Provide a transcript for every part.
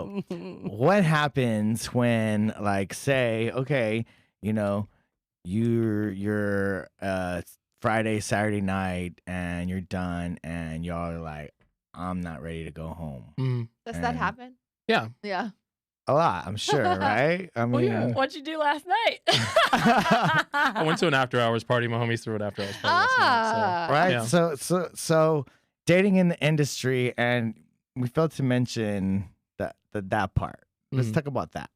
What happens when, like, say, okay, you know, you're Friday, Saturday night, and you're done, and y'all are like, I'm not ready to go home. Does that happen? Yeah. Yeah. A lot, I'm sure, right? I mean, What'd you do last night? I went to an after hours party. My homies threw an after hours party last night. So, right? yeah. So dating in the industry, and we failed to mention that part. Let's talk about that.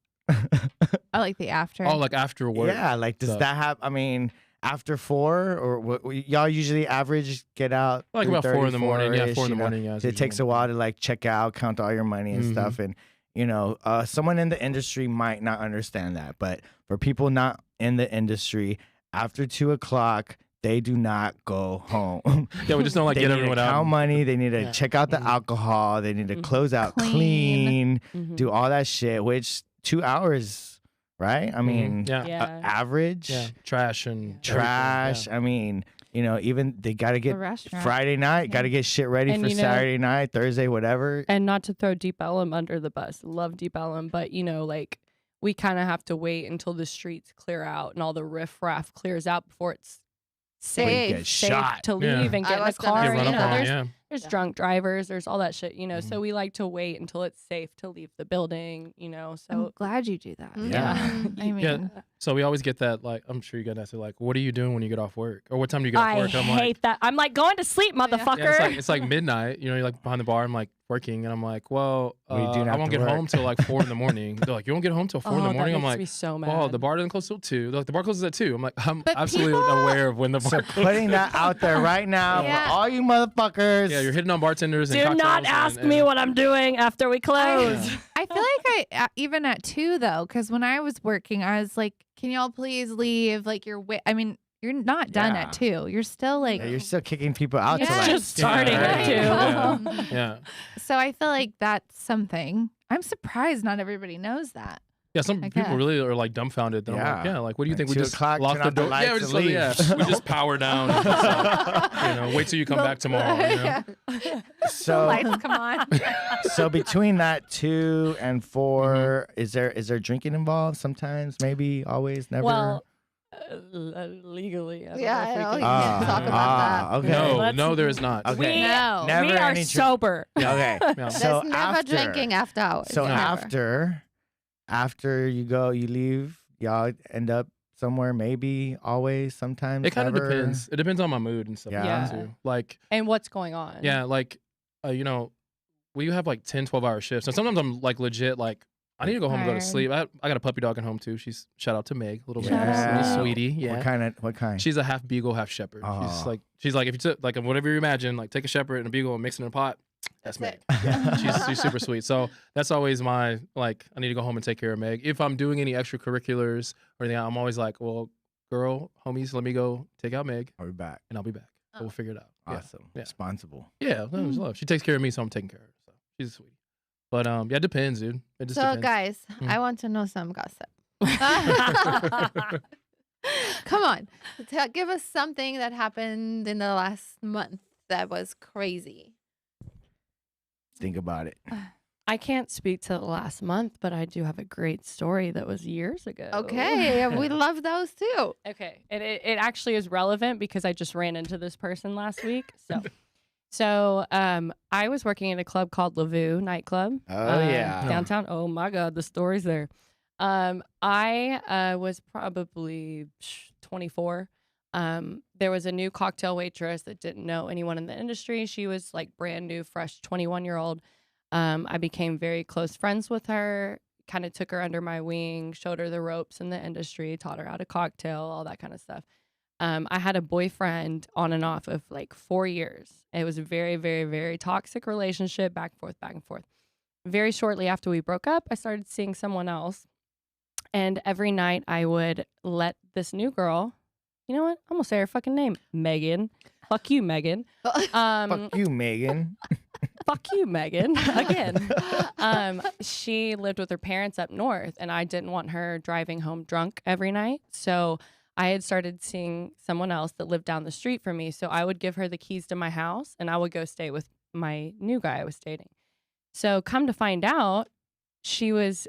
I like the after. Oh, like after work. Yeah, like does that have? I mean, after 4 or what? Y'all usually average get out Like about 4 in the morning. Yeah, 4 in the you know? morning. Yeah, So it takes a while to like check out, count all your money and stuff, and you know, someone in the industry might not understand that, but for people not in the industry, after 2 o'clock, they do not go home. Yeah, we just don't like they get need everyone to out. count money. They need to check out the alcohol. They need to close out, clean, do all that shit. Which 2 hours, right? I mean, average. Yeah, trash. Yeah. I mean, you know, even they got to get restaurant. Friday night, got to get shit ready And for you know- Saturday night, Thursday, whatever. And not to throw Deep Ellum under the bus. Love Deep Ellum, but you know, like we kind of have to wait until the streets clear out and all the riffraff clears out before it's Get safe shot. to leave and get in a car. Get run You up know, on, there's drunk drivers, there's all that shit, you know. So we like to wait until it's safe to leave the building, you know. I'm So glad you do that. Yeah. I mean, Yeah. So we always get that, like, I'm sure you get that, like, what are you doing when you get off work? Or what time do you get off I work? I'm hate that. I'm like, going to sleep, motherfucker. Yeah, it's like midnight. You know, you're like behind the bar. I'm like working, and I'm like, well, What are you doing I won't after get work? home till like 4 in the morning. They're like, you won't get home till 4 in the morning. That I'm makes like, me so mad. well, the bar doesn't close till 2. They're like, the bar closes at 2. I'm like, I'm But absolutely people- aware of when the bar So closes. putting that out there right now Yeah. for all you motherfuckers. Yeah, you're hitting on bartenders and Do cocktails not ask and me what I'm doing after we close. I feel like even at 2 though, because when I was working, I was like, can y'all please leave? Like I mean, you're not done Yeah. at 2. You're still like, Yeah, you're still kicking people out. Yeah. To like, Just starting Yeah. at 2. Yeah. Yeah. so I feel like that's something. I'm surprised not everybody knows that. Yeah, some I people guess. really are like dumbfounded. Then I'm like, Yeah. yeah, like what do you At think? We 2 just o'clock, lock turn the off the door. lights Yeah, we and just we just power down. And just, you know, wait till you come back tomorrow. You know? so Lights come on. so between that 2 and 4, Mm-hmm. is there drinking involved? Sometimes, maybe, always, never. Well, legally, I don't Yeah, know if we I know. can- You can't talk about that. Okay. No, there is not. Okay. No. Never we are any sober. Okay. Yeah. So There's never after, drinking after hours. So Never. after you leave, y'all end up somewhere. Maybe, always, sometimes. It kind of never. depends. It depends on my mood and stuff. Yeah. Like that, too. Like, And what's going on? yeah, like, you know, we have like 10, 12-hour shifts. And sometimes I'm like legit, like, I need to go home and go to Tired. sleep. I got a puppy dog at home too. She's shout out to Meg, little Meg, Shout out. little sweetie. Yeah. What kind? She's a half beagle, half shepherd. Oh. She's like if you took like whatever you imagine, like take a shepherd and a beagle and mix it in a pot. That's Meg. it. Yeah. she's super sweet. So that's always my like I need to go home and take care of Meg. If I'm doing any extracurriculars or anything, I'm always like, well, girl, homies, let me go take out Meg I'll be back. and I'll be back. We'll figure it out. Yeah. Awesome. Yeah. Responsible. Yeah, that was love. She takes care of me, so I'm taking care of her. So she's a sweetie. But yeah, it depends, dude. It just So, depends. guys, I want to know some gossip. Come on. Give us something that happened in the last month that was crazy. Think about it. I can't speak to the last month, but I do have a great story that was years ago. Okay. We love those too. Okay. And it actually is relevant because I just ran into this person last week. So I was working at a club called LeVue nightclub. Oh, yeah. Downtown. Oh my God, the story's there. I was probably 24. There was a new cocktail waitress that didn't know anyone in the industry. She was like brand new, fresh 21-year-old. I became very close friends with her, kind of took her under my wing, showed her the ropes in the industry, taught her how to cocktail, all that kind of stuff. I had a boyfriend on and off of like 4 years. It was a very, very, very toxic relationship, back and forth, back and forth. Very shortly after we broke up, I started seeing someone else. And every night I would let this new girl, you know what? I'm going to say her fucking name, Megan. Fuck you, Megan. Fuck you, Megan. Fuck you, Megan. Again. She lived with her parents up north, and I didn't want her driving home drunk every night. So I had started seeing someone else that lived down the street from me. So I would give her the keys to my house, and I would go stay with my new guy I was dating. So come to find out, she was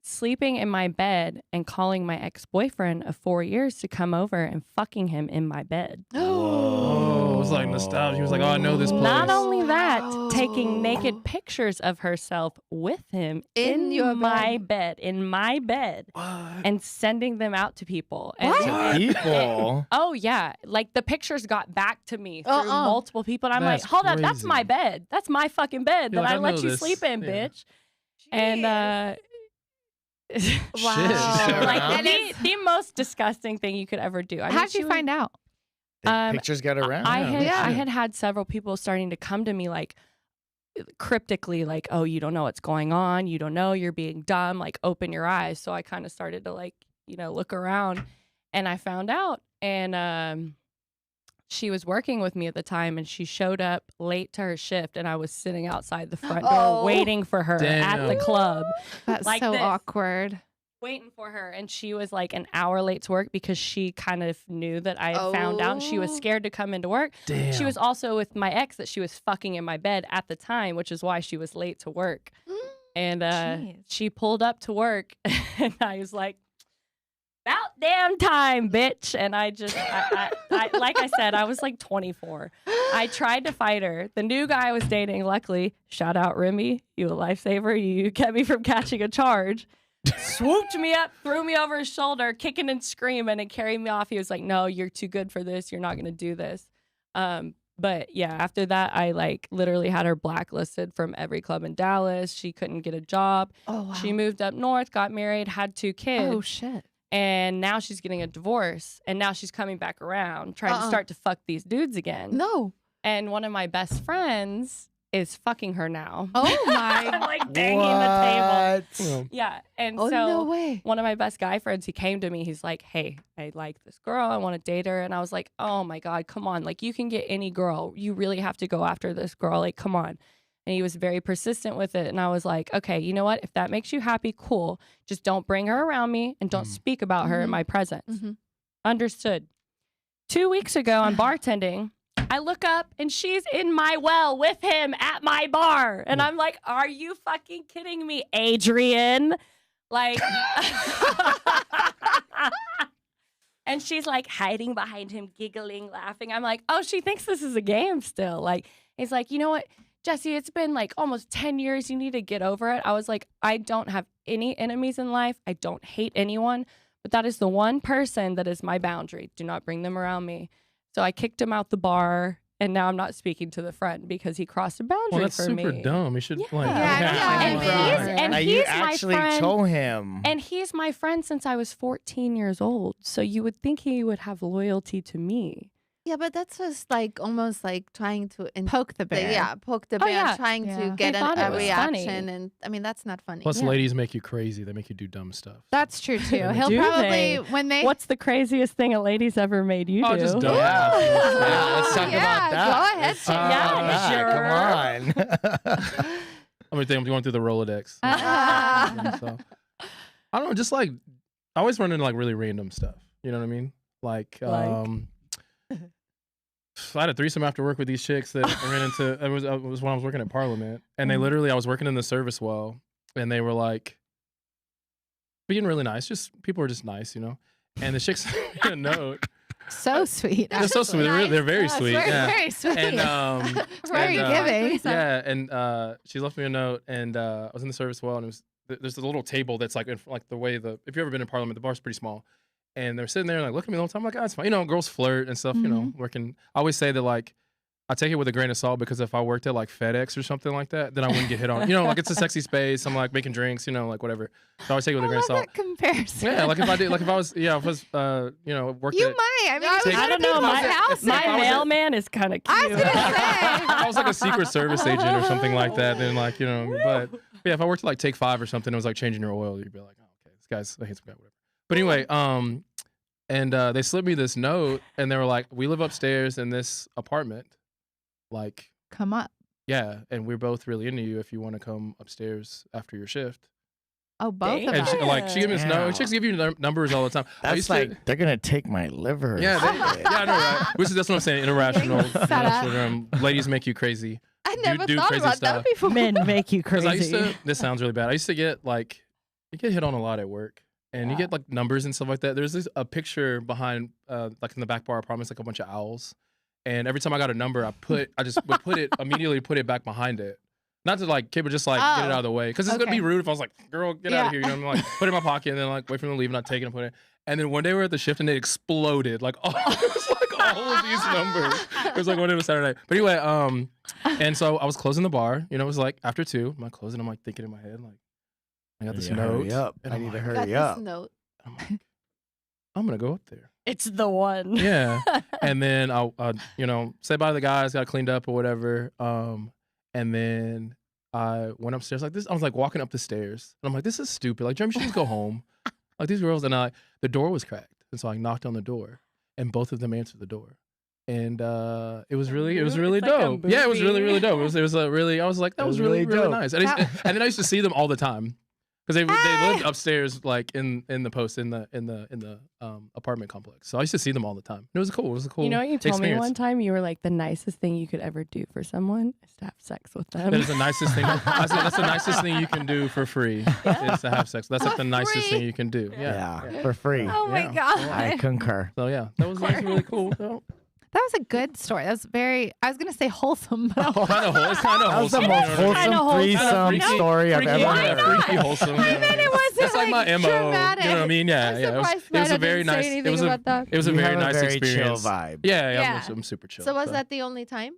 sleeping in my bed and calling my ex-boyfriend of 4 years to come over and fucking him in my bed. Oh, it was like nostalgia. He was like, "Oh, I know this place." Not only that, Wow. taking naked pictures of herself with him In your my bed, in my bed, What? and sending them out to people. And What? People. Oh yeah, like the pictures got back to me through multiple people, and I'm That's like, hold up, that's crazy. my bed, that's my fucking bed You're that like, I I let know you this. sleep in, Yeah. bitch. And Shit. like That is- the most disgusting thing you could ever do. I mean, How'd you find out? The pictures got around. I Yeah. had several people starting to come to me like cryptically, like, oh, you don't know what's going on, you don't know, you're being dumb, like open your eyes. So I kind of started to like, look around, and I found out. And she was working with me at the time, and she showed up late to her shift, and I was sitting outside the front door Oh. waiting for her at the Damn. club, That's Like so this. awkward. waiting for her. And she was like an hour late to work because she kind of knew that I had found out, and she was Oh. scared to come into work. Damn. She was also with my ex that she was fucking in my bed at the time, which is why she was late to work. And Jeez. she pulled up to work, and I was like, "About damn time, bitch!" And I just, I like I said, I was like 24. I tried to fight her. The new guy I was dating, luckily, shout out Remy, you a lifesaver. You kept me from catching a charge. Swooped me up, threw me over his shoulder, kicking and screaming, and carried me off. He was like, "No, you're too good for this. You're not gonna do this." But yeah, after that, I like literally had her blacklisted from every club in Dallas. She couldn't get a job. Oh wow. She moved up north, got married, had 2 kids, Oh shit. and now she's getting a divorce. And now she's coming back around, trying to start to fuck these dudes again. No. And one of my best friends is fucking her now. Oh I'm my. like banging the table. Well, Yeah, and Oh so no way. one of my best guy friends, he came to me. He's like, "Hey, I like this girl. I want to date her." And I was like, "Oh my God, come on. Like, you can get any girl. You really have to go after this girl. Like, come on." And he was very persistent with it. And I was like, "Okay, you know what? If that makes you happy, cool. Just don't bring her around me and don't speak about her in my presence." Mhm. Understood. 2 weeks ago on bartending, I look up and she's in my well with him at my bar. And I'm like, "Are you fucking kidding me, Adrian?" Like, and she's like hiding behind him, giggling, laughing. I'm like, "Oh, she thinks this is a game still." Like, he's like, "You know what, Jessi, it's been like almost 10 years. You need to get over it." I was like, I don't have any enemies in life. I don't hate anyone, but that is the one person that is my boundary. Do not bring them around me. So I kicked him out the bar, and now I'm not speaking to the friend because he crossed a boundary well, that's for super me. dumb. You should like. Yeah, And Now he's you my actually friend. told him. And he's my friend since I was 14 years old. So you would think he would have loyalty to me. Yeah, but that's just like almost like trying to Poke the bear. Yeah, poke the Oh, bear, yeah. trying Yeah. to get They thought it a was reaction, funny. and I mean that's not funny. Plus, Yeah. ladies make you crazy. They make you do dumb stuff. That's true too. He'll Do probably they? when they. What's the craziest thing a lady's ever made you do? Oh, just dumb. Yeah, Oh, let's talk yeah, about that. go ahead, Let's talk yeah, about that. Come on. I mean, I'm going through the Rolodex. Ah. So, I don't know. Just like I always run into like really random stuff. You know what I mean? Like, I had a threesome after work with these chicks that I ran into. It was when I was working at Parliament, and they literally, I was working in the service well, and they were like being really nice. Just people were just nice, you know. And the chicks sent me a note. So sweet. They're so sweet. They're very sweet. Very, Yeah. very sweet. And Very giving. Yeah, and she left me a note, and I was in the service well, and it was there's a little table that's like like the way if you've ever been in Parliament, the bar's pretty small. And they're sitting there like looking at me the whole time. I'm like, "Oh, it's fine." You know, girls flirt and stuff, you know, working. I always say that like, I take it with a grain of salt because if I worked at like FedEx or something like that, then I wouldn't get hit on. You know, like it's a sexy space. I'm like making drinks, you know, like whatever. So I always take it with a grain of salt. That comparison. Yeah, like if I did, like if I was, you know, worked You at. might. I mean, Take- I don't know. My house. If I was a- mailman is kind of cute. I was gonna say. If I was like a Secret Service agent or something like that, then like, you know, but yeah, if I worked at like Take 5 or something, it was like changing your oil, you'd be like, "Oh, okay, this guy's a handsome guy, whatever." But anyway, and they slipped me this note, and they were like, "We live upstairs in this apartment, like, Come up. yeah, and we're both really into you if you want to come upstairs after your shift." Oh, both of And us. she gave me this Damn. note. Chicks give you numbers all the time. I That's used like to, they're gonna take my liver. yeah, I know, right? That's what I'm saying. Irrational. Getting set up. Ladies make you crazy. I never do thought crazy about stuff. that before. Men make you Because crazy. I used to. This sounds really bad. I used to get like, you get hit on a lot at work, and you get like numbers and stuff like that. There's a picture behind, like in the back bar apartments, like a bunch of owls. And every time I got a number, I just would immediately put it back behind it. Not to like kid, but just like get it out of the way. Because it's gonna be rude if I was like, girl, get out of here. You know, I'm like, put it in my pocket and then like wait for them to leave and not take it and put it. And then one day we were at the shift and it exploded. Like all it was like all of these numbers. It was like one day was Saturday. But anyway, and so I was closing the bar. You know, it was like after 2. I'm like closing, I'm like thinking in my head, like, I got this note. Hurry up. And I I'm need to like, hurry up. Note. I'm like, I'm gonna go up there. It's the one. Yeah. And then I'll you know, say bye to the guys, got cleaned up or whatever. And then I went upstairs like this. I was like walking up the stairs. And I'm like, this is stupid. Like, Jeremy should just go home. Like these girls. And the door was cracked. And so I knocked on the door. And both of them answered the door. And it was really It's like a dope. Yeah, it was really, movie. really dope. It was a really, I was like, that It was was really, really really dope. nice. And then I used to see them all the time. Because they lived upstairs, like in the apartment complex. So I used to see them all the time. It was cool. It was a cool. You know what you told me experience. one time? You were like, the nicest thing you could ever do for someone is to have sex with them. That is the nicest thing. I said that's the nicest thing you can do for free is to have sex. That's like the nicest thing you can do. Yeah, for free. Oh my Yeah. god. I concur. So yeah, that was really cool. So, That was a good story. That was very, I was going to say wholesome, but it's kind of That was the wholesome. most you know what I mean? Kinda wholesome wholesome. threesome Freaky- story I've freaky, ever yeah, heard. freaky wholesome. I meant it wasn't That's like my MO. dramatic. You know what I mean? Yeah, I'm yeah. surprised It was a Meta very didn't say nice. anything It was about that. It was a You very have nice very experience. chill vibe. Yeah, Yeah. I'm super chill. So was that the only time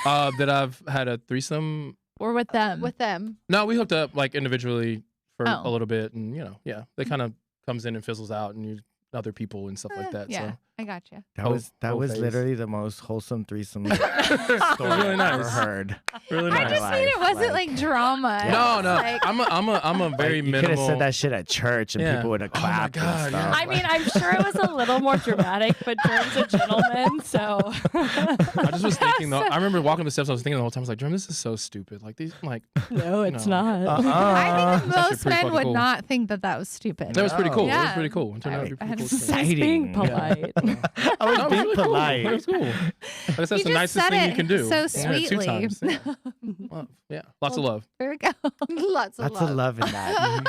that I've had a threesome? We're with them. with them? No, we hooked up like individually for Oh. a little bit, and you know, yeah, they kind of comes in and fizzles out, and you other people and stuff like that. Yeah, So. I got you. That was phase. literally the most wholesome threesome It was story really I've ever nice. heard. Really I nice. just mean it wasn't like drama. No, no. Like, I'm a very You could have minimal. said that shit at church and Yeah. people would have Oh my clapped God, and yeah. stuff. I mean, I'm sure it was a little more dramatic, but Jerm's a gentleman, so. I just was thinking though. I remember walking up the steps. I was thinking the whole time. I was like, Jeremy, this is so stupid. Like these, like No, it's No. not. I think It's actually most pretty men fucking would cool. not think that was stupid. that was pretty cool. It was Yeah. pretty cool. It turned out to be I pretty had cool. to too. He's being Exciting. polite. I was No, it being really cool. polite. It was cool. Like I said, that's You the nicest just said thing it you can do. so Yeah, 2 sweetly. times. Yeah. Love. Yeah, lots of love. There we go. Lots of Lots love. of love in that.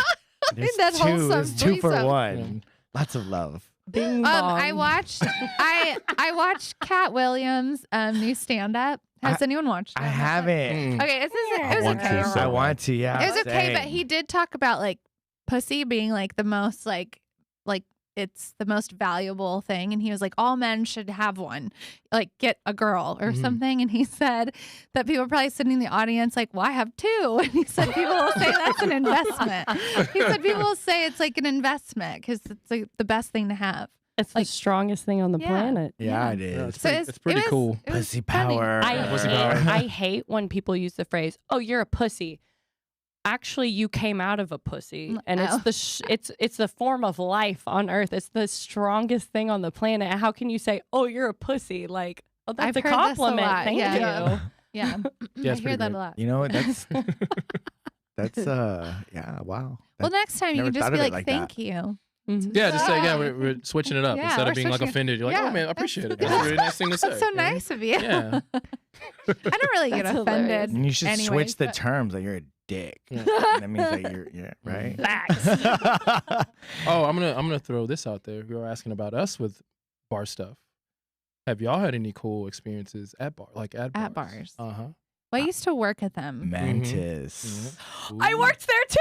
There's that two. wholesome It's 2 for threesome. 1. Lots of love. Bing bong. I watched I watched Cat Williams' new stand up. Has anyone watched it? I haven't. Mm. Okay, it I was want okay. to. I want to. Yeah. It was okay, but same. he did talk about like pussy being like the most like it's the most valuable thing, and he was like all men should have one, like get a girl or Mhm. something. And he said that people are probably sitting in the audience like, well, I have 2. And he said people will say that's an investment. He said people will say it's like an investment because it's like the best thing to have. It's like- the strongest thing on the Yeah. planet. Yeah, it Yeah, is. it's pretty cool. it was Pussy funny. power. I Pussy hate, power. I hate when people use the phrase, "Oh, you're a pussy." Actually, you came out of a pussy, and Oh. it's the form of life on Earth. It's the strongest thing on the planet. How can you say, "Oh, you're a pussy"? Like, oh, that's I've a heard this a compliment. lot, Thank yeah. you. Yeah, Yeah, I it's hear pretty that great. a lot. You know what? That's yeah. Wow. Well, next time you never can just thought be of it like, like "Thank you." Mhm. Yeah, just say we're switching it up Yeah, instead we're of being like switching it. offended. You're like, Yeah. oh man, I appreciate it. That's- That's a really nice thing to say. That's so you know? nice of you. Yeah. I don't really get That's offended. hilarious. And you should Anyways, switch the but- terms. Like you're a dick. Yeah. That means that you're right. Facts. Oh, I'm gonna throw this out there. You were asking about us with bar stuff. Have y'all had any cool experiences at bar, like at bars? At bars. Uh huh. Well, I used to work at them. Mantis. I worked there too.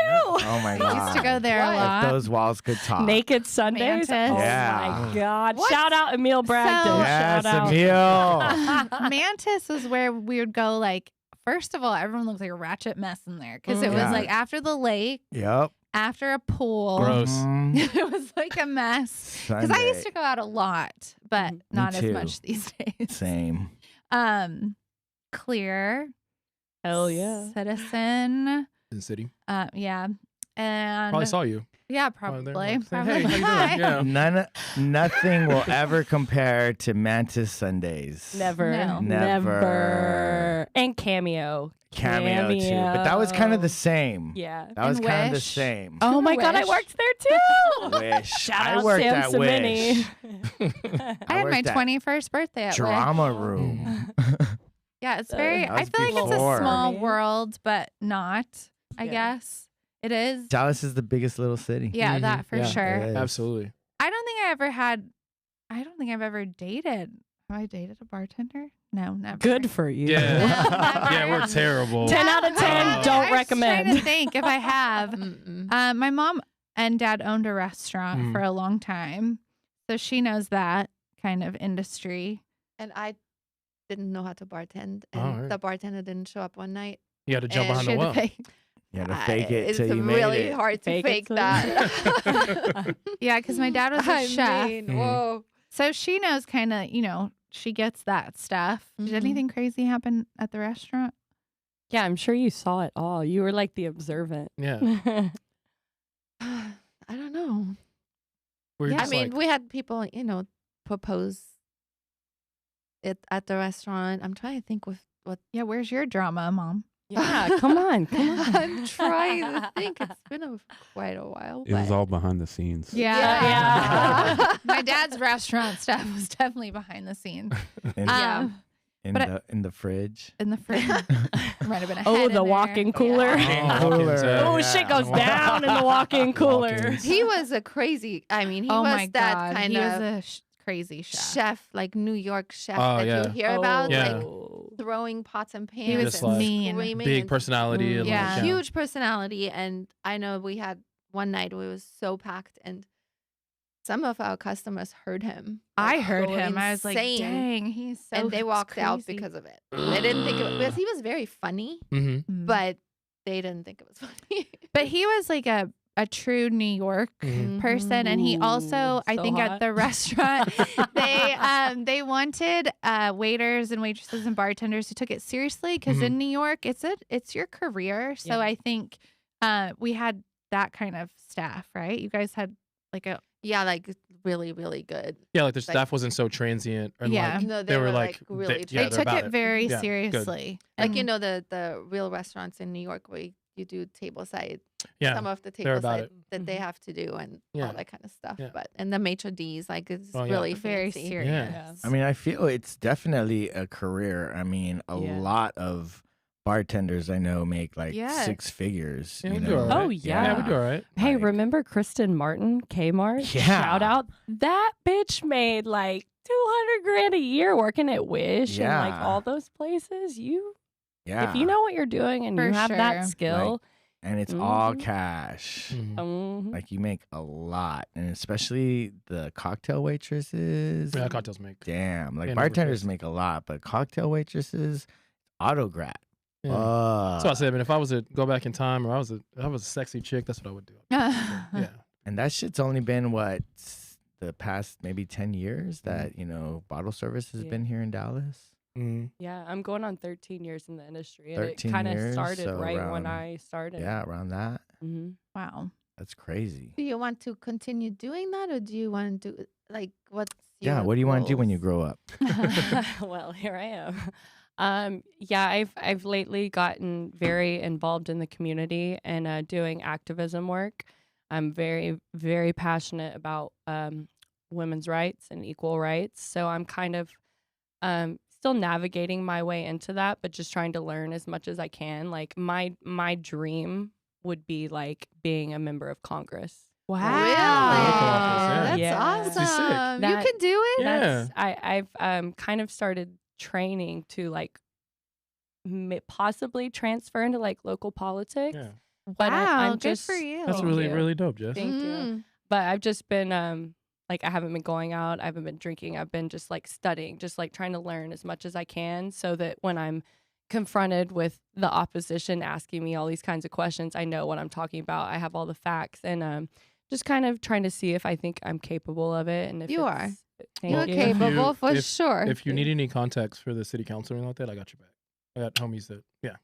Oh my I god. used to go there a What? lot. If those walls could talk. Naked Sundays. Mantis. Oh Yeah. my God! What? Shout out Emil Bragdon. So- Yes, Shout out. Emil. Mantis was where we would go. Like, first of all, everyone looked like a ratchet mess in there because it was Yeah. like after the lake, Yep. after a pool. Gross. Mhm. It was like a mess. Because I used to go out a lot, but not as too. much these days. Same. Clear. Hell yeah. Citizen. In the city. Yeah. And Probably saw you. yeah, Probably there, probably. like, say, Probably. hey, how you doing? Yeah. Nothing will ever compare to Mantis Sundays. Never. No. Never. And Cameo. Cameo too, but that was kind of the same. Yeah. That was And kind of the Wish. same. Oh my God! I Wish. worked there too. Wish. Shout I out worked Sam at Cimini. Wish. I had my worked at 21st birthday at Wish. Drama room. Yeah, it's very. That I was feel like it's a before. small Me. world, but not. I Yeah. guess it is. Dallas is the biggest little city. Yeah, Mhm. that for Yeah. sure. It is. Absolutely. I don't think I ever had. I don't think I've ever dated. Have I dated a bartender? No, never. Good for you. Yeah. Never. Yeah, we're terrible. 10 out of 10, I don't was recommend. trying to think if I have. Mm-mm. My mom and dad owned a restaurant Mm. for a long time, so she knows that kind of industry. And I didn't know how to bartend, All and right. the bartender didn't show up one night. You had to jump And behind the Should well. pay. You had to fake it It's till you made really it. hard to Fake it fake till- that. Yeah, because my dad was a I chef, mean, Mhm. whoa. so she knows kind of. She gets that stuff. Did Mhm. anything crazy happen at the restaurant? Yeah, I'm sure you saw it all. You were like the observant. Yeah. I don't know. We're I just mean, like, we had people, propose it at the restaurant. I'm trying to think with what. Yeah, where's your drama, Mom? Yeah, come on. I'm trying to think. It's been quite a while. It was but- all behind the scenes. Yeah. My dad's restaurant stuff was definitely behind the scenes. In, Um, but in the fridge. in the fridge. Might have been a Oh, head the in walk-in there. cooler. Yeah. Oh, Cooler. walk-ins, Oh, yeah. shit goes Walk-ins. down in the walk-in cooler. Walk-ins. He was a crazy. I mean, he Oh was my that God. kind He of was a crazy chef. chef, like New York chef Oh, that yeah. you hear about, Yeah. like throwing pots and pans. He was Just like mean. screaming Big and personality. and Yeah. like, huge personality. And I know we had one night where it was so packed, and some of our customers heard him. I like, heard go him. I was like, insane, dang, he's so and they walked out crazy. because of it. They didn't think it because he was very funny, Mhm. Mm. but they didn't think it was funny. But he was like a true New York Mhm. person, and he also, I so think, hot. at the restaurant, they wanted waiters and waitresses and bartenders who took it seriously because Mhm. in New York, it's your career. So Yeah. I think we had that kind of staff, right? You guys had like a Yeah, like really, really good. Yeah, like the Like- staff wasn't so transient. And Yeah. like, No, they were like, really. yeah, they they're took about it very Yeah, good. seriously. Like And- the real restaurants in New York where you do table side, Yeah. some of the they're table about side it. that they have to do and Yeah. all that kind of stuff. Yeah. But and the maitre d's, like it's Oh, yeah. really very fancy. serious. Yeah. I mean, I feel it's definitely a career. I mean, a Yeah. lot of bartenders I know make like Yes. 6 figures. Yeah, you we do know? all right. Oh, Yeah, we do all right. Hey, Like- remember Kristen Martin, Kmart? Yeah. Shout out. That bitch made like 200 grand a year working at Wish and like Yeah. all those places. Yeah. If you know what you're doing and For you have sure. that skill, and it's all Mhm. cash. Mhm. mhm. Like you make a lot, and especially the cocktail waitresses. Yeah, cocktails make. Damn, like Yeah, bartenders numbers. make a lot, but cocktail waitresses, autograph. Yeah. So I said, I mean, if I was to go back in time, or if I was a sexy chick, that's what I would do. Yeah. And that shit's only been what the past maybe 10 years Mm-hmm. that bottle service has Yeah. been here in Dallas. Mhm. Yeah, I'm going on 13 years in the industry. And it 13 kind of years, started so right when around- I started. Yeah, around that. hmm Wow. That's crazy. Do you want to continue doing that, or do you want to do like what's Yeah, your what do you want to do when you goals? grow up? well, here I am. Yeah, I've lately gotten very involved in the community and doing activism work. I'm very, very passionate about women's rights and equal rights. So I'm kind of still navigating my way into that, but just trying to learn as much as I can. Like my dream would be like being a member of Congress. Really? yeah. That's Yeah. That'd be sick. awesome. That- you can do it. Yeah. I've kind of started training to like possibly transfer into like local politics. Yeah. But Wow, I'm good just for you. That's Thank really, you. really dope, Jess. Thank you. Mm. But I've just been like I haven't been going out, I haven't been drinking, I've been just like studying, just like trying to learn as much as I can so that when I'm confronted with the opposition asking me all these kinds of questions, I know what I'm talking about. I have all the facts and just kind of trying to see if I think I'm capable of it and if You it's- Thank You're you. capable for if- sure. If you need any contacts for the city council or anything like that, I got your back. I got homies that, yeah.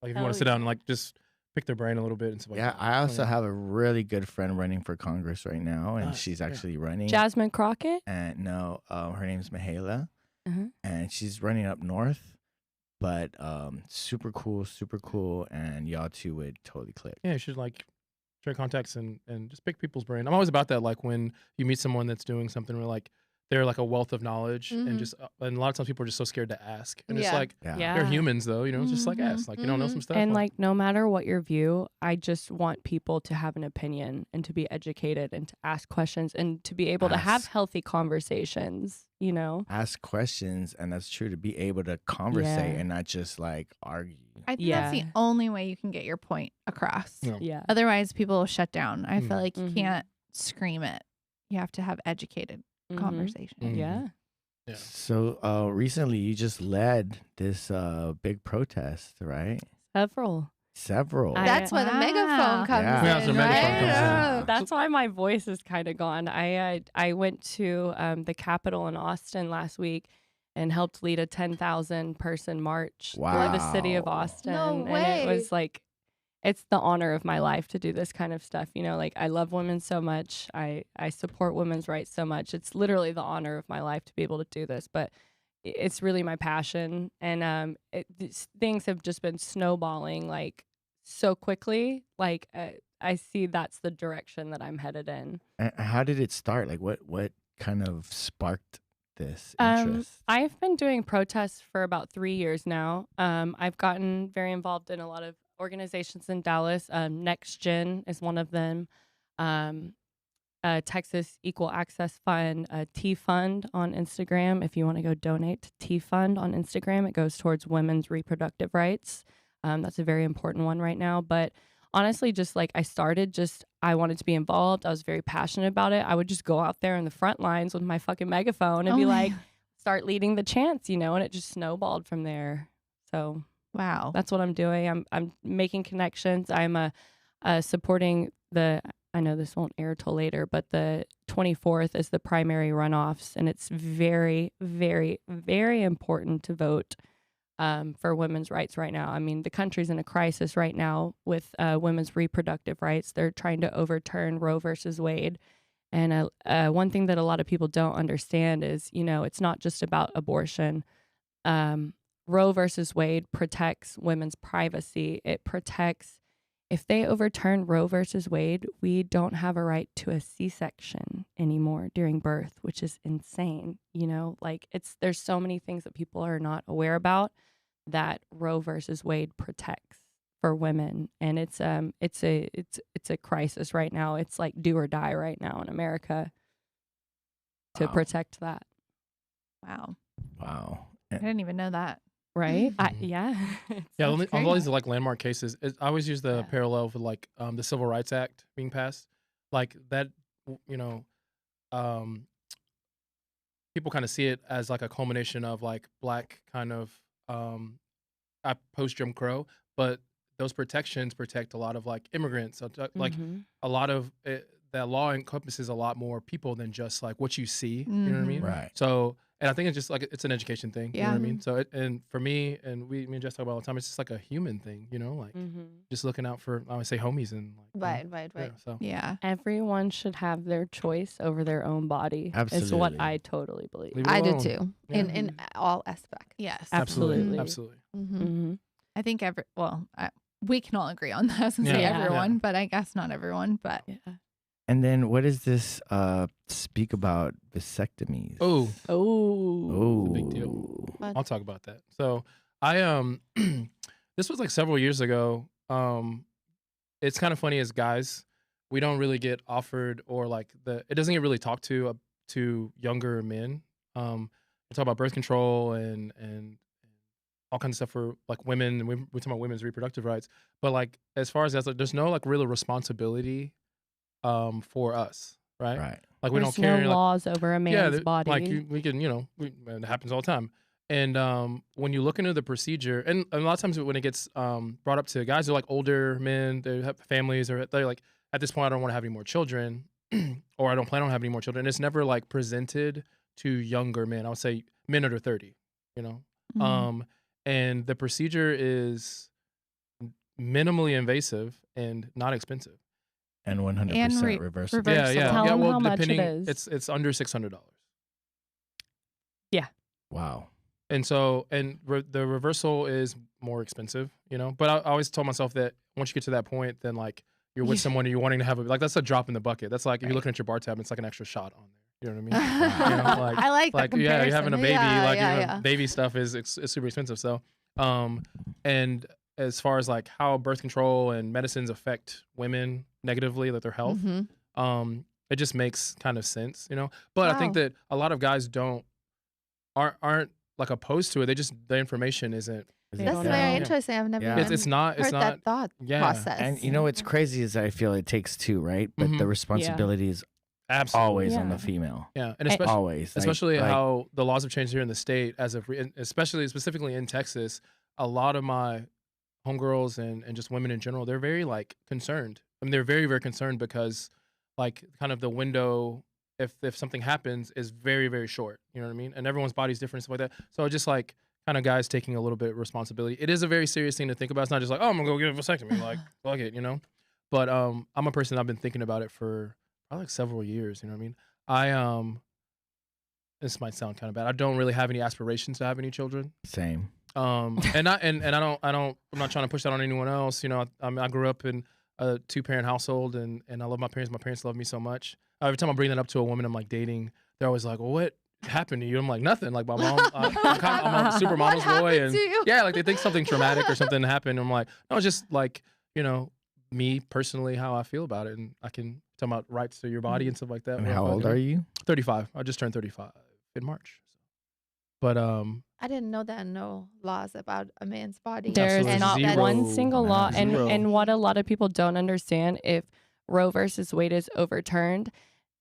Like if you Hell want to sit yeah. down and like just pick their brain a little bit and stuff like Yeah, that. I also yeah. have a really good friend running for Congress right now, and Nice, she's yeah. actually running. Jasmine Crockett. And no, her name's Mihaela, Uh-huh. and she's running up north. But super cool, and y'all two would totally click. Yeah, you should like share contacts and just pick people's brain. I'm always about that. Like when you meet someone that's doing something where like they're like a wealth of knowledge, and Mhm. just and a lot of times people are just so scared to ask, and it's Yeah. like Yeah. they're humans though, just like Mhm. ask, like you don't know some stuff, And well, like, no matter what your view, I just want people to have an opinion and to be educated and to ask questions and to be able to have Ask. healthy conversations, Ask questions, and that's true, to be able to conversate Yeah. and not just like argue. I think that's the Yeah. only way you can get your point across. Yeah. Yeah. Otherwise, people will shut down. I feel like you Mhm. can't scream it. You have to have educated conversation. Mhm. Yeah. Yeah. So recently you just led this big protest, right? Several. That's where the Wow. megaphone comes Yeah. in, Yeah, that's where the megaphone right? comes in. Yeah. That's why my voice is kind of gone. I went to the Capitol in Austin last week and helped lead a 10,000 person march through the city of Wow. Austin. No And way. it was like, it's the honor of my life to do this kind of stuff. Like I love women so much. I support women's rights so much. It's literally the honor of my life to be able to do this. But it's really my passion. And these things have just been snowballing like so quickly. Like I see that's the direction that I'm headed in. And how did it start? Like what kind of sparked this interest? I've been doing protests for about 3 years now. I've gotten very involved in a lot of organizations in Dallas. Next Gen is one of them. Texas Equal Access Fund, T Fund on Instagram. If you want to go donate to T Fund on Instagram, it goes towards women's reproductive rights. That's a very important one right now. But honestly, just like I wanted to be involved. I was very passionate about it. I would just go out there in the front lines with my fucking megaphone and be like, start leading the chants, and it just snowballed from there. So Wow. that's what I'm doing. I'm making connections. I'm supporting I know this won't air till later, but the 24th is the primary runoffs, and it's very, very, very important to vote for women's rights right now. I mean, the country's in a crisis right now with women's reproductive rights. They're trying to overturn Roe versus Wade. And one thing that a lot of people don't understand is, it's not just about abortion. Roe versus Wade protects women's privacy. It protects, if they overturn Roe versus Wade, we don't have a right to a C-section anymore during birth, which is insane. Like there's so many things that people are not aware about that Roe versus Wade protects for women. And it's a crisis right now. It's like do or die right now in America to Wow. protect that. Wow. Wow. I didn't even know that. Right? Mhm. Yeah. Yeah, That's on all these crazy. like landmark cases, I always use the Yeah. parallel with like the Civil Rights Act being passed, like that. Um, people kind of see it as like a culmination of like black kind of post Jim Crow, but those protections protect a lot of like immigrants. So, like Mhm. a lot of that law encompasses a lot more people than just like what you see. You know what I mean? Right. So, and I think it's just like it's an education thing. You know what I Yeah. mean? So, and for me, and me and Jess talk about it all the time, it's just like a human thing. Like Mhm. just looking out for, I would say, homies and like. Right. Yeah, so Yeah. Everyone should have their choice over their own body. Is Absolutely. what I totally believe. Leave it I do alone. too. Yeah. In all aspects. Yes. Absolutely. Absolutely. Mm-hmm. Mm-hmm. I think we can all agree on that. I was gonna say Yeah. everyone, Yeah. but I guess not everyone. But Yeah. And then what does this speak about vasectomies? Oh, Oh. a big deal. What? I'll talk about that. So I this was like several years ago. It's kind of funny as guys, we don't really get offered or like it doesn't get really talked to younger men. We talk about birth control and all kinds of stuff for like women, and we talk about women's reproductive rights. But like as far as that's like, there's no like real responsibility for us, right? Right. Like we There's don't carry no like laws over a man's body. like we can, it happens all the time. And when you look into the procedure, and a lot of times when it gets brought up to guys, they're like older men, they have families, or they're like, at this point, I don't want to have any more children, or I don't plan on having any more children. It's never like presented to younger men. I would say men under 30, and the procedure is minimally invasive and not expensive. And 100% And reversible. Yeah, yeah, Tell yeah. them Well, how much it depending, is. it's under $600. Wow. And so, the reversal is more expensive, But I always told myself that once you get to that point, then like you're with someone and you're wanting to have like that's a drop in the bucket. That's like if you're Right. looking at your bar tab, it's like an extra shot on there. You know what I mean? You know, I like that yeah, you're comparison. having a baby. Yeah, like yeah, you know, yeah. baby stuff is super expensive. So, and as far as like how birth control and medicines affect women negatively, like their health, Mm-hmm. it just makes kind of sense, you know. But I think Wow. that a lot of guys aren't like opposed to it. They just the information isn't. They That's don't very know. interesting. I've never Yeah. even It's not. It's heard not. that thought Yeah. process. And you know what's crazy is I feel it takes two, right? But the Mhm. responsibility is Absolutely. always on Yeah. the female. Yeah, and especially Always. especially how the laws have changed here in the state, as of especially specifically in Texas. A lot of my homegirls and just women in general, they're very like concerned. I mean, they're very very concerned because like kind of the window if something happens is very very short. You know what I mean? And everyone's body's different, stuff like that. So just like kind of guys taking a little bit of responsibility. It is a very serious thing to think about. It's not just like, oh, I'm gonna go get a vasectomy, like fuck it, you know. But I'm a person, I've been thinking about it for probably like several years. You know what I mean? I this might sound kind of bad. I don't really have any aspirations to have any children. Same. And I'm not trying to push that on anyone else. You know, I grew up in a 2-parent household, and I love my parents. My parents love me so much. Every time I bring that up to a woman I'm like dating, they're always like, well, what happened to you? I'm like, nothing. Like my mom, I'm a super mama's What boy, happened and to you? yeah, like they think something traumatic or something happened. I'm like, no, it's just like, you know, me personally, how I feel about it, and I can talk about rights to your body and stuff like that. And how old are you? 35. I just turned 35 in March. But I didn't know there are no laws about a man's body. There's Absolutely not zero. one single law, and Zero. what a lot of people don't understand, if Roe versus Wade is overturned,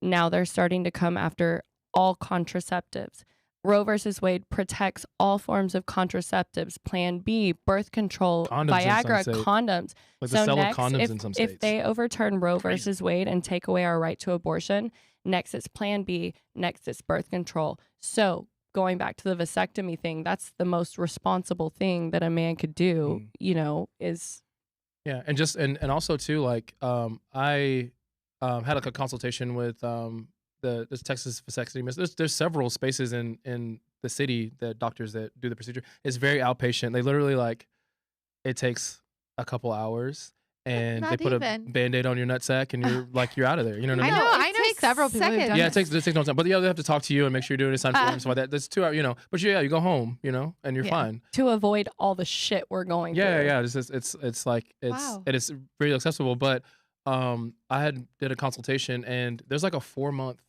now they're starting to come after all contraceptives. Roe versus Wade protects all forms of contraceptives, Plan B, birth control, Condoms in some Viagra, states. condoms. like the So sale of next, condoms in some states. if they overturn Roe Crazy. versus Wade and take away our right to abortion, next it's Plan B, next it's birth control. So going back to the vasectomy thing, that's the most responsible thing that a man could do, you know, is Yeah, and just and also too, like I had like a consultation with this Texas vasectomy. There's several spaces in the city that doctors that do the procedure. It's very outpatient. They literally like it takes a couple hours, and they Not put even. a Band-Aid on your nutsack, and you're out of there. You know what I I mean? know. No, it I know takes several people who've seconds. done Yeah, this. it takes no time. But yeah, they have to talk to you and make sure you're doing this on form, stuff like that. That's 2 hours, you know. But yeah, you go home, you know, and you're Yeah. fine. to avoid all the shit we're going Yeah, through. yeah. It's like Wow. it is very accessible. But I did a consultation, and there's like a 4-month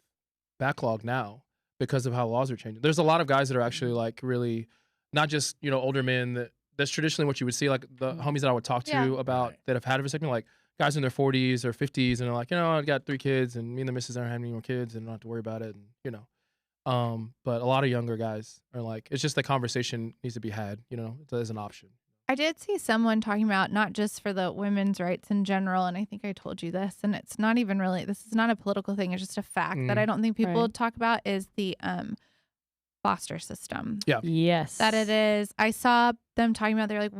backlog now because of how laws are changing. There's a lot of guys that are actually like really not just, you know, older men that's traditionally what you would see, like the homies that I would talk to Yeah. about Right. that have had a vasectomy, like guys in their 40s or 50s, and they're like, you know, I got 3 kids, and me and the missus aren't having any more kids, and don't have to worry about it, and you know. But a lot of younger guys are like, it's just the conversation needs to be had, you know, as an option. I did see someone talking about not just for the women's rights in general, and I think I told you this, and it's not even really, this is not a political thing, it's just a fact that I don't think people Right. talk about is the foster system. Yeah. Yes. That it is. I saw them talking about, they're like,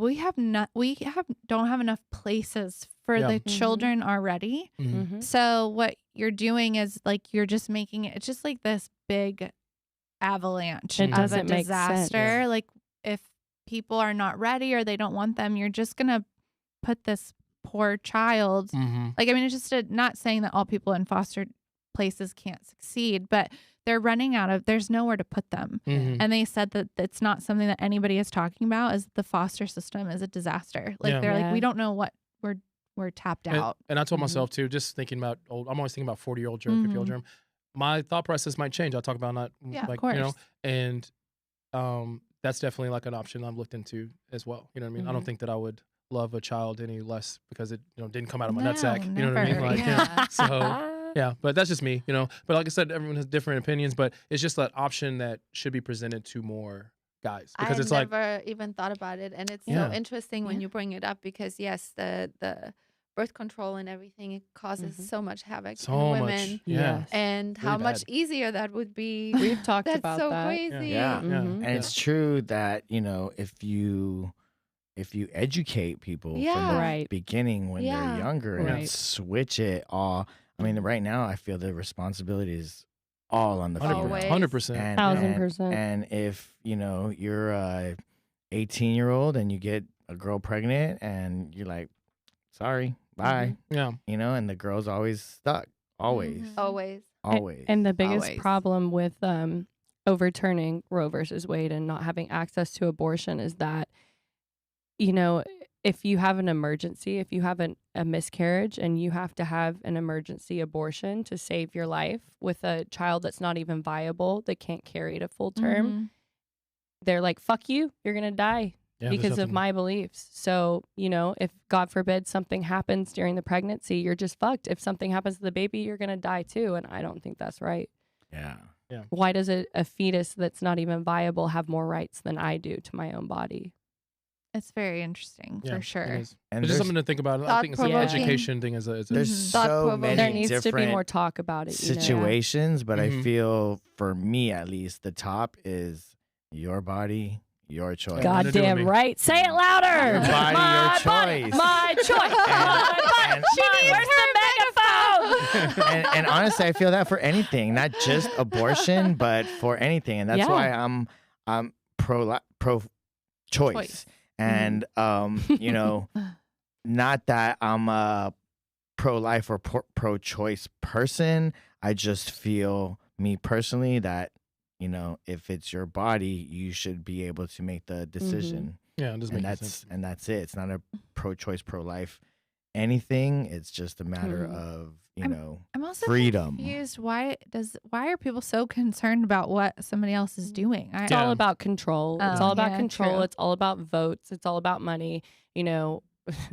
don't have enough places for Yeah. the children already. Mhm. So what you're doing is like you're just making it, it's just like this big avalanche It of a doesn't make sense. disaster. Like if people are not ready or they don't want them, you're just gonna put this poor child. Mm-hmm. Like, I mean, it's just not saying that all people in foster places can't succeed, but they're running out of, there's nowhere to put them. Mm-hmm. And they said that it's not something that anybody is talking about, is the foster system is a disaster. Like Yeah. they're Yeah. like, we don't know what we're tapped out. And I told Mhm. myself too, just thinking about I'm always thinking about 40-year-old Jerm, 50-year-old Jerm. My thought process might change. I'll talk about not Yeah, of like, you know, course. and that's definitely like an option I've looked into as well. You know what I mean? I don't think that I would love a child any less because it, you know, didn't come out of my No, nutsack. You know what I mean? never. Like, Yeah. So yeah, but that's just me, you know. But like I said, everyone has different opinions, but it's just that option that should be presented to more guys because I it's like, never even thought about it, and it's Yeah. so interesting when Yeah. you bring it up because yes, the birth control and everything, it causes Mhm. so much havoc in so women, much. Yeah. Yes. and how Really much bad. easier that would be. We've talked That's about so that. crazy. Yeah. Yeah. Mhm. And it's true that, you know, if you educate people from Yeah. the Right. beginning when Yeah. they're younger Right. and switch it all. I mean, right now I feel the responsibility is all on the female. Always. 100%. And, 1000%. And if, you know, you're a 18-year-old and you get a girl pregnant and you're like, sorry, bye, Yeah. you know, and the girl's always stuck. Always. Mm-hmm. Always. Always. And the biggest Always. problem with overturning Roe versus Wade and not having access to abortion is that, if you have an emergency, if you have a miscarriage and you have to have an emergency abortion to save your life with a child that's not even viable, that can't carry to full term, Mhm. they're like, fuck you, you're going to die. Yeah, Because of there's nothing- my beliefs. So, if God forbid something happens during the pregnancy, you're just fucked. If something happens to the baby, you're going to die too. And I don't think that's right. Yeah. Why does a fetus that's not even viable have more rights than I do to my own body? It's very interesting Yeah, for it sure. is. And It's just there's, something to think about. I think it's an Thought-provoking. education thing. Is a there's Mhm. so Thought-provoking. many There needs to be different more talk about it. situations, but I Mhm. feel for me at least, the top is your body, your choice. God. Goddamn right. Say it louder. Your body, my your body, choice. my choice. My body. and- Where's the megaphone? and honestly, I feel that for anything, not just abortion, but for anything, and that's Yeah. why I'm pro choice, Choice. and not that I'm a pro life or pro choice person. I just feel me personally that if it's your body, you should be able to make the decision, Yeah, it does and make sense. that's it. It's not a pro choice, pro life anything. It's just a matter Mhm. of I'm also freedom. confused. Why are people so concerned about what somebody else is doing? It's Yeah. all about control. It's Oh, all about yeah, control. true. It's all about votes. It's all about money.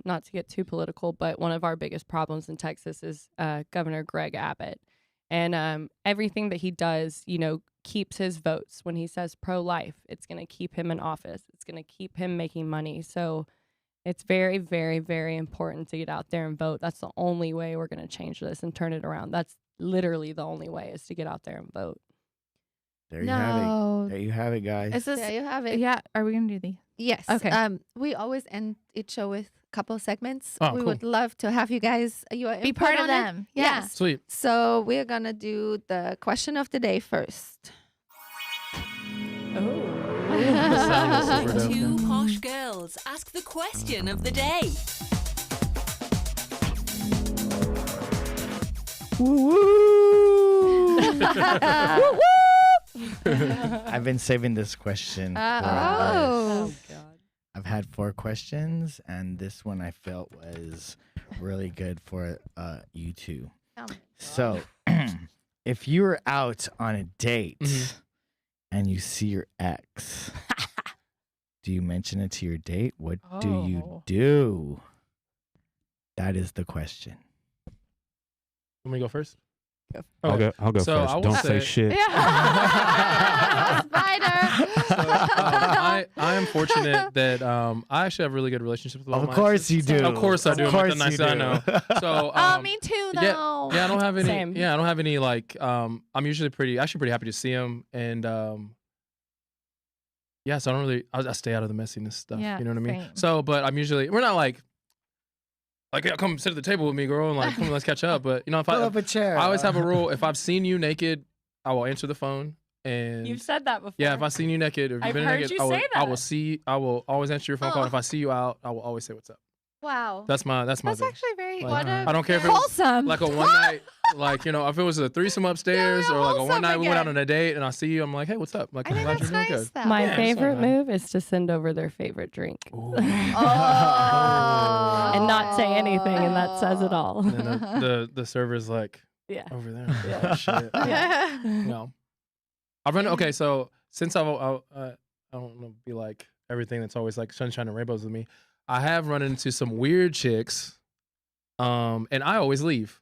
Not to get too political, but one of our biggest problems in Texas is Governor Greg Abbott. And everything that he does, keeps his votes. When he says pro-life, it's going to keep him in office. It's going to keep him making money. So it's very, very, very important to get out there and vote. That's the only way we're going to change this and turn it around. That's literally the only way, is to get out there and vote. There you have it. No. There you have it, guys. Is this? There you have it. Yeah. Are we gonna do the? Yes. Okay. We always end each show with a couple of segments. Oh, we cool. would love to have you guys Be part of input on it. them. Yeah. Yes. Sweet. So we're gonna do the question of the day first. Sound is super dope. Two posh girls ask the question of the day. I've been saving this question. Oh. God. I've had 4 questions, and this one I felt was really good for you two. So, if you were out on a date Mhm. and you see your ex, do you mention it to your date? What do you Oh. do? That is the question. Want me to go first? I'll Okay. go So I first. will Don't say say- shit. Yeah. So, I am fortunate that I actually have really good relationships with all Of my course exes. you do. Of course I do. Of I'm like course the nice you I do. know. So Oh, me too. Though. yeah, I don't have any. Same. Yeah, I don't have any like. I'm usually pretty happy to see him, and yeah. So I don't really. I stay out of the messiness stuff. Yeah, You know what I mean? same. So, but I'm usually. We're not like. Yeah, come sit at the table with me, girl, and like, come let's catch up. But if Pull I up a chair. always have a rule: if I've seen you naked, I will answer the phone. And You've said that before. yeah, if I've seen you naked, or if you've I've been heard naked, you say I will that. see. I will always answer your phone call. Oh. If I see you out, I will always say what's up. Wow. That's my That's thing. actually very Like, What a I don't care if it was wholesome. like a one night, like if it was a threesome upstairs, Yeah, or like a wholesome one night we went out again. on a date, and I see you, I'm like, hey, what's up? Like, I think glad that's you're doing nice. good. Though. My Yeah, favorite it's fine. move is to send over their favorite drink Ooh. Oh. and not say anything, and that says it all. And then the server's like Yeah. over there. Yeah. Oh, shit. Yeah. No, I've run. Okay, so since I don't want to be like everything that's always like sunshine and rainbows with me, I have run into some weird chicks, and I always leave.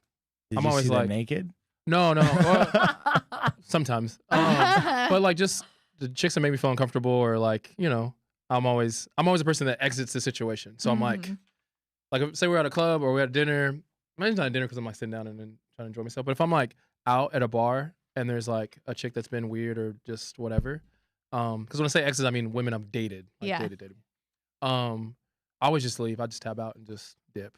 Did I'm you always see them like- naked? No, well, sometimes, but like just the chicks that make me feel uncomfortable, or like I'm always a person that exits the situation. So I'm like, Mhm. if, say we're at a club or we're at dinner. Maybe not at dinner because I'm like sitting down and then trying to enjoy myself. But if I'm like out at a bar and there's like a chick that's been weird or just whatever, because when I say exes, I mean women I've dated. Like Yeah. dated. I always just leave. I just tab out and just dip.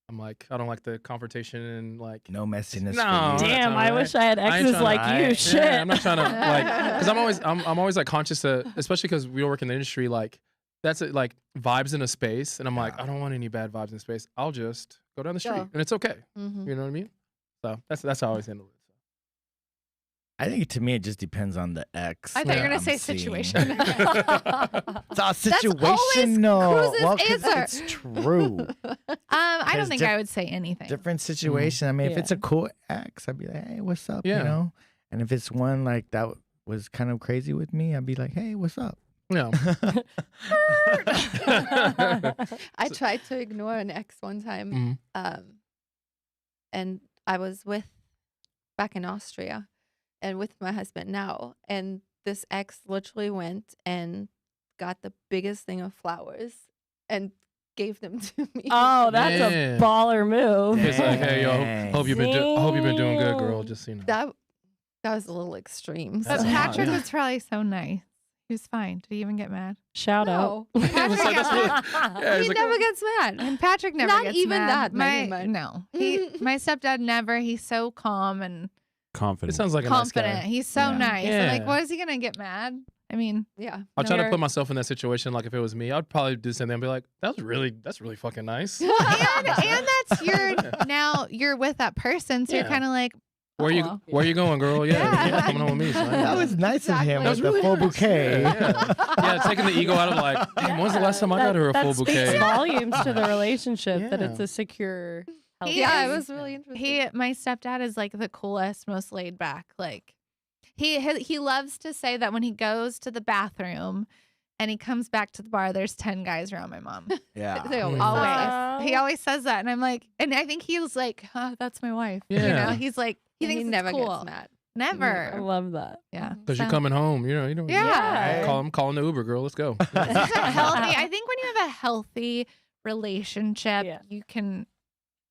I'm like, I don't like the confrontation and like. No messiness. No. For you. Damn, I alright. wish I had I ain't exes tryna- like you. I- Shit. Yeah, I'm not trying to like, because I'm always like conscious of, especially because we don't work in the industry. Like that's it, like vibes in a space, and I'm like, Yeah. I don't want any bad vibes in space. I'll just go down the street, Go. and it's okay. Mhm. You know what I mean? So that's how I always handle it. I think to me it just depends on the ex. I thought you were that gonna I'm say seeing. situation. It's all always situational. Cruz's Well, 'cause answer. it's true. I don't Because think I would say anything. Different situation. I mean, if it's a cool ex, I'd be like, hey, what's up? Yeah. You know? And if it's one like that was kind of crazy with me, I'd be like, hey, what's up? Yeah. I tried to ignore an ex one time, and I was back in Austria, and with my husband now, and this ex literally went and got the biggest thing of flowers and gave them to me. Oh, that's Man. a baller move. It's like, hey, yo, Dang. hope you've been doing good, girl. Just you know. that was a little extreme. But That's so- a lot. Patrick Yeah. was probably so nice. He was fine. Did he even get mad? Shout out. No, It's like, that's really- yeah, he it's like, never gets mad. And Patrick never Not gets even mad. that many mad. No, my stepdad never. He's so calm and it Confident. sounds like a nice confident. guy. He's so Yeah. nice. Yeah. I'm like, what is he gonna get mad? I mean, Yeah. I'll try to You're- put myself in that situation. Like if it was me, I'd probably do the same thing. I'd be like, that's really fucking nice. and that's now you're with that person, so you're Yeah. kind of like, Where oh. you going, girl? Yeah, Yeah. you're coming home with me. So That was nice of him Exactly. with That was the full really bouquet. yeah, taking the ego out of like, damn, when's the last time I got her a full that speaks bouquet? volumes to the relationship that Yeah. it's a secure, healthy. Yeah, it was really interesting. My stepdad is like the coolest, most laid back. Like he loves to say that when he goes to the bathroom and he comes back to the bar, there's 10 guys around my mom. Yeah. They always Mm. say that. Always. He always says that. And I'm like, and I think he was like, that's my wife. You Yeah. know, he's like, he And thinks he it's never cool. gets mad. Never. I love that. Yeah. Because you're So- coming home, you know. Yeah. I'm calling the Uber, girl. Let's go. It's just a healthy. I think when you have a healthy relationship, Yeah. you can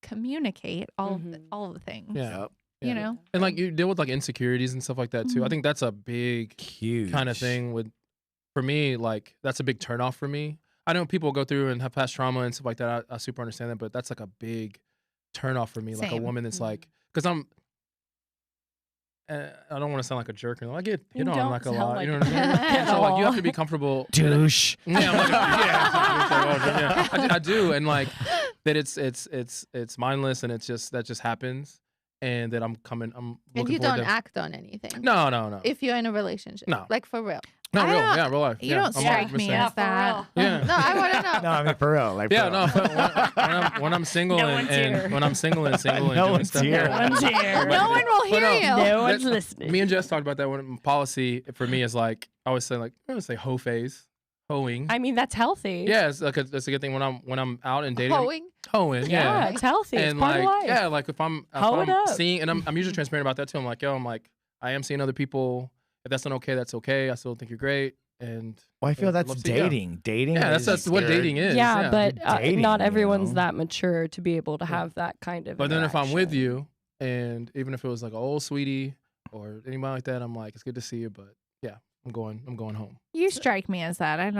communicate all Mhm. all of the things. Yeah. You Yeah. know. And like you deal with like insecurities and stuff like that too. I Mhm. think that's a big Huge. kind of thing with, for me, like that's a big turnoff for me. I know people go through and have past trauma and stuff like that. I super understand that, but that's like a big turnoff for me. Like a Same. woman that's Mhm. like, because I don't want to sound like a jerk, and I get hit You on don't like a sound lot. like You know a what I mean? jerk at So like you have to all. be comfortable. Douche. Yeah, I'm like, yeah. I do, and like that it's mindless, and that just happens, and that I'm looking And you forward don't to. act on anything. No. If you're in a relationship. No. Like for real. No, I real, don't- yeah, real life. You yeah, don't I'm strike me 100%. as that. Yeah. No, I want to know. No, I mean for real. Like Yeah, for no. real. When I'm single No one's here. and when I'm single and No doing one's stuff, here. No one's here. No one will hear no, you. No one's That- listening. Me and Jess talked about that when policy for me is like I always say like I always say hoe phase, hoeing. I mean, that's healthy. Yeah, it's like that's a good thing when I'm out and dating. Hoeing. Hoeing, Yeah, yeah. it's healthy. It's And part like of life. yeah, like if I'm Hoe it up. seeing, and I'm usually transparent about that too. I'm like, yo, I am seeing other people. If that's not okay, that's okay. I still think you're great. And Well, I feel I'd that's love to see- yeah. dating. Dating. yeah, is that's what you're- dating is. Yeah, but You're dating, not you everyone's know? that mature to be able to Yeah. have that kind of. But then if I'm with interaction. you, and even if it was like an old sweetie or anybody like that, I'm like, it's good to see you, but yeah, I'm going home. You strike me as that. I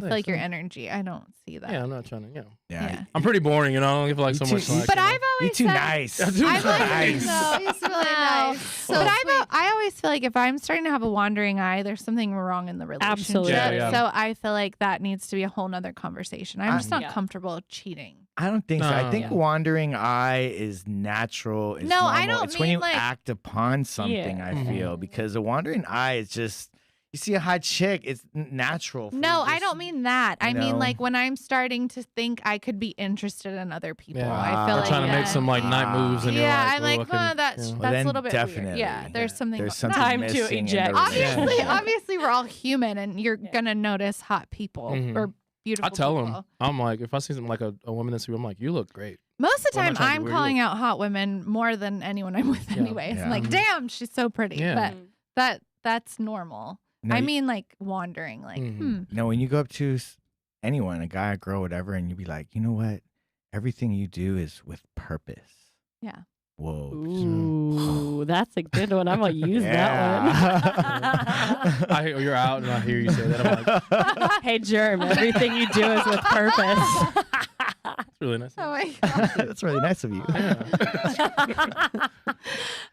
feel like Thanks, your man. energy. I don't see that. Yeah, I'm not trying to, Yeah. Yeah. I'm pretty boring, you know. I don't give like so You much too- like. But you know. I've You always too said, nice. I'm too I've nice. No, he's really nice. So I always feel like if I'm starting to have a wandering eye, there's something wrong in the relationship. Absolutely. Yeah. So I feel like that needs to be a whole nother conversation. I'm just not Yeah. comfortable cheating. I don't think so. I No. think Yeah. wandering eye is natural. It's No, I normal. don't It's when mean, you like- act upon something. Yeah. I Mhm. feel because a wandering eye is just you see a hot chick. It's natural. for No, you I just- don't mean that. I you mean know? like when I'm starting to think I could be interested in other people. Yeah. I feel We're like trying to make some like night moves, and yeah, you're I'm like, like, well, I oh, can- that's yeah. Well, that's a then little bit definitely. weird. Yeah, there's something. There's no, something Time to missing in the eject. relationship. obviously, Yeah. obviously, we're all human, and you're Yeah. gonna notice hot people Mhm. or beautiful. I tell people. him, I'm like, if I see something like a woman that's, I'm like, you look great. Most of the Well, I'm time, not trying to be I'm weird, you calling out hot women more than anyone I'm with, Yeah. anyways. Yeah. I'm like, Mhm. damn, she's so pretty. Yeah. But that's normal. No, I you- mean, like wandering. Like, Mhm. No, when you go up to anyone, a guy, a girl, whatever, and you be like, you know what? Everything you do is with purpose. Yeah. Whoa. Ooh, that's a good one. I'm gonna use that Yeah. I hear you're out, and I hear you say that. I'm like, one. Hey, Germ, everything you do is with purpose. it's really nice. oh my god. That's really nice of you. Yeah.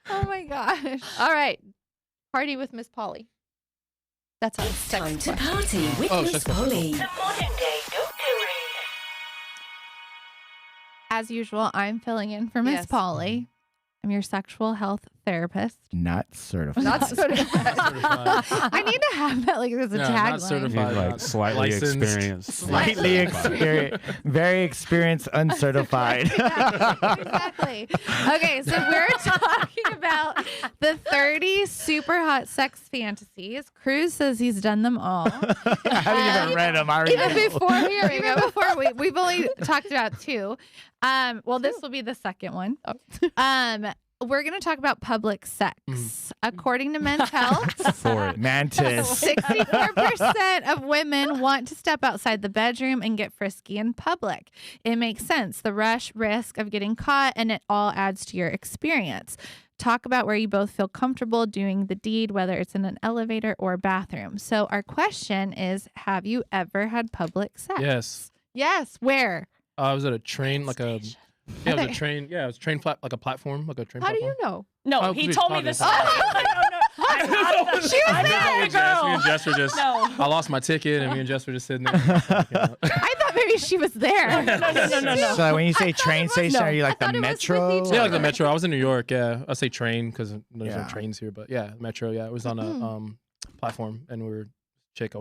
Oh my gosh. All right. Party with Miss Polly. That's our Time second to question. party with Oh, Miss she's got- Polly. As usual, I'm filling in for Miss Yes. Polly. I'm your sexual health therapist. Not certified. Not certified. I need to have that like as a Not tagline. certified. Like slightly licensed. experienced. Slightly experienced, very experienced, uncertified. Exactly. Okay, so we're talking about the 30 super hot sex fantasies. Cruz says he's done them all. I haven't even read them. I already know. Even before we've only talked about 2. Well, this will be the second one. We're going to talk about public sex. According to Men's Health, For it. Mantis. 64% of women want to step outside the bedroom and get frisky in public. It makes sense. The rush, risk of getting caught, and it all adds to your experience. Talk about where you both feel comfortable doing the deed, whether it's in an elevator or bathroom. So our question is, have you ever had public sex? Yes. Yes. Where? I was at a train, like a. Yeah, it was a train. Yeah, it was a train like a platform, like a train. How do platform. you know? No, Oh, he we told me talked this. about She was there, girl. Me and Jess were just. No. I lost my ticket, and me and Jess were just sitting there. I thought maybe she was there. No. So when you say train station, are you like the thought it was with metro? each Yeah, like the metro. I was in New York. Yeah, I say train because there's Yeah. no trains here, but yeah, metro. Yeah, it was on a platform, and we were chick I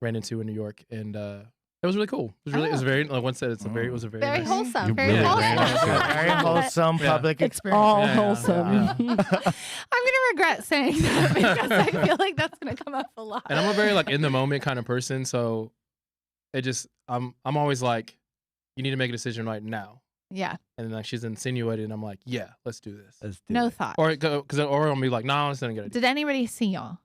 ran into in New York, and it was really cool. It was really, it was very like one said it's a very, it was a very, Very nice, wholesome. You Very really wholesome. ran into it. Very wholesome Yeah. public It's experience. all Yeah, yeah, wholesome. yeah. I'm gonna regret saying that because I feel like that's gonna come up a lot. And I'm a very like in the moment kind of person, so it just I'm always like, you need to make a decision right now. Yeah. And then like she's insinuated, and I'm like, yeah, let's do this. Let's do No it. thought. Or I'm be like, no, it's not a good idea. Did anybody see y'all?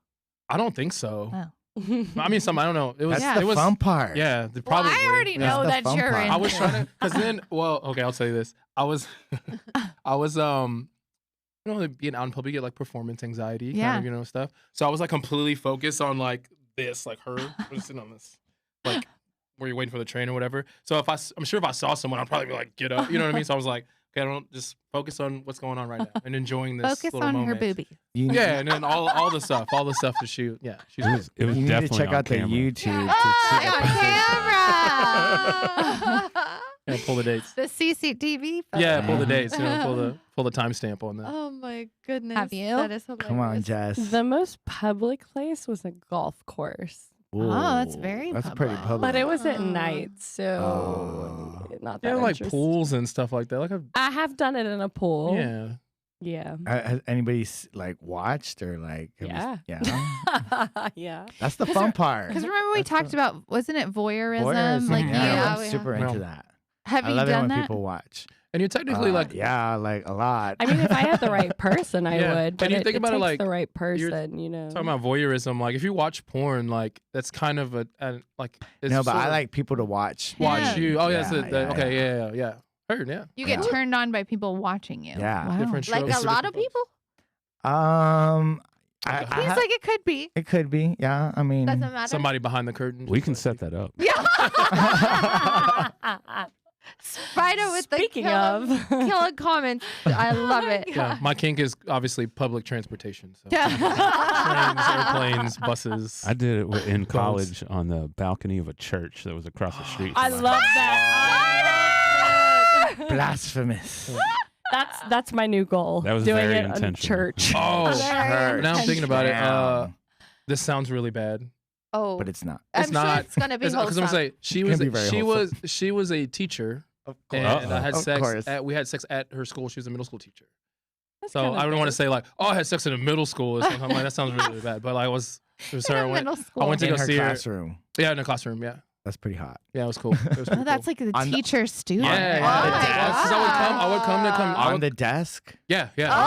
I don't think so. Oh. I mean, I don't know. It was That's it the was fun part. Yeah, Well, probably. I already yeah. know That's that the fun you're part. in. I was trying to, because then, well, okay, I'll tell you this. I was being out in public, you get like performance anxiety, kind of, stuff. So I was like completely focused on like this, like her, we're sitting on this, like where you're waiting for the train or whatever. So I'm sure if I saw someone, I'd probably be like, get up, you know what I mean? So I was like, okay, I don't just focus on what's going on right now and enjoying this. Focus little on moment. her boobies. Yeah, and then all the stuff to shoot. Yeah, she's It was, it was You need to definitely check on out the camera. YouTube to Oh, see on the camera. yeah, pull the dates. The CCTV. Yeah, pull the Mhm. dates. Pull the timestamp on that. Oh my goodness. Have you? That is hilarious. Come on, Jess. The most public place was a golf course, Oh, that's Ooh, very That's pretty public. public. but it was at Oh. night, so not that Yeah, like interesting. pools and stuff like that. Like I have done it in a pool. yeah. Yeah. Has anybody like watched or like? have you- yeah. Yeah. That's the fun part. Because remember we That's talked fun. about, wasn't it voyeurism? Voyeurism, Like yeah, you I'm super Yeah. into that. have I you love it done when that? people watch. And you're technically like yeah, like a lot. I mean, if I had the right person, I Yeah, would. But and you think about it takes like, the right you're person, you know. talking about voyeurism. Like if you watch porn, like that's kind of a like. It's No, but sort I of like people to watch. watch Yeah. you. Oh yeah, Yeah, okay, yeah. Heard, yeah. You get Yeah. turned on by people watching you. Yeah. Wow. Different Like strokes a for lot different of people? I Seems like it could be. it could be. Yeah, I mean, Doesn't matter. Somebody behind the curtain. We just can like- set that up. Spider with Speaking the of. killer comments. I love it. Yeah, my kink is obviously public transportation. So. Yeah. Trains, airplanes, buses. I did it in college on the balcony of a church that was across the street. I from love that. blasphemous. That's my new goal. That was doing very it in intentional. church. Oh, Very now I'm thinking about it. Damn. This sounds really bad. Oh, But it's not. I'm it's not. sure it's gonna be Because I'm wholesome. gonna say she Can was be very wholesome. she was a teacher, Of and I had Of sex. course. We had sex at her school. She was a middle school teacher. That's So kinda I don't want to big. say like, oh, I had sex in a middle school or something. I'm like, that sounds really bad. But like, it was her. I In went, middle school. I went to In go her see classroom. her. Yeah, in the classroom. Yeah, That's pretty hot. yeah, it was cool. It was Oh, pretty that's cool. like the On the- teacher student. Yeah, yeah. Oh my the desk. Because I would come to come. I On would, the desk. yeah, yeah. Oh!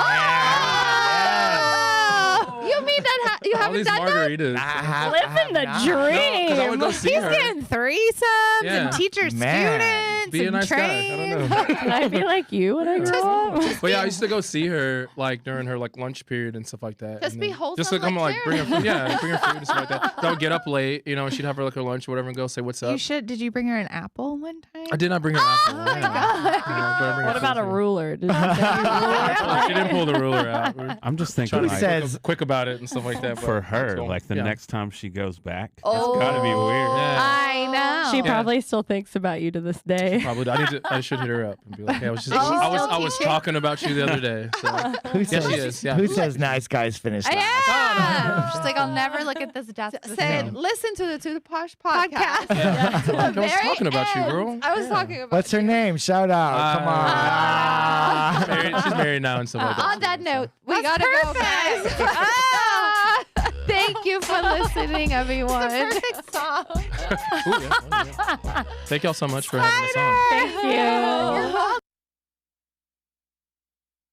You mean that you All haven't these done that? margaritas. Living the dream. Because I would go see He's her. getting threesomes Yeah. and teacher Man. students Be a and nice guy. I trains. don't know. Can I be like you when I grow up? But yeah, I used to go see her like during her like lunch period and stuff like that. Just and be then- wholesome Just to come like like bring her Jeremy. food, yeah, bring her food and stuff like that. So I would get up late, and she'd have her like her lunch or whatever, and go say what's up. You should. Did you bring her an apple one time? I did not bring her apple. Oh my yeah. God. Yeah, but I bring her What about a food. ruler? Did you say She didn't pull the ruler out. We're I'm just trying thinking to like, says- quick about it and stuff like that. Yeah, for but her, so, like the yeah. next time she goes back. Oh. It's gotta be weird. Yeah. I know. She Yeah. probably still thinks about you to this day. Probably. I should hit her up and be like, hey, I was just, Is she I still was teaching? talking about you the other day. So. Who Yes, says, she is. Yeah. Who says nice guys finish last? Yeah. She's like, I'll never look at this desk. the Said, same. listen to the Posh podcast. Yeah. To the I was very talking about you, end. girl. I was Yeah. talking about What's her you. name? Shout out. Come on. Ah. She's married now and stuff like that. On that note, We that's gotta go, perfect. guys. Ah. Thank you for listening, everyone. Perfect song. Ooh, yeah. Thank y'all so much for having us on. Thank you. You're welcome.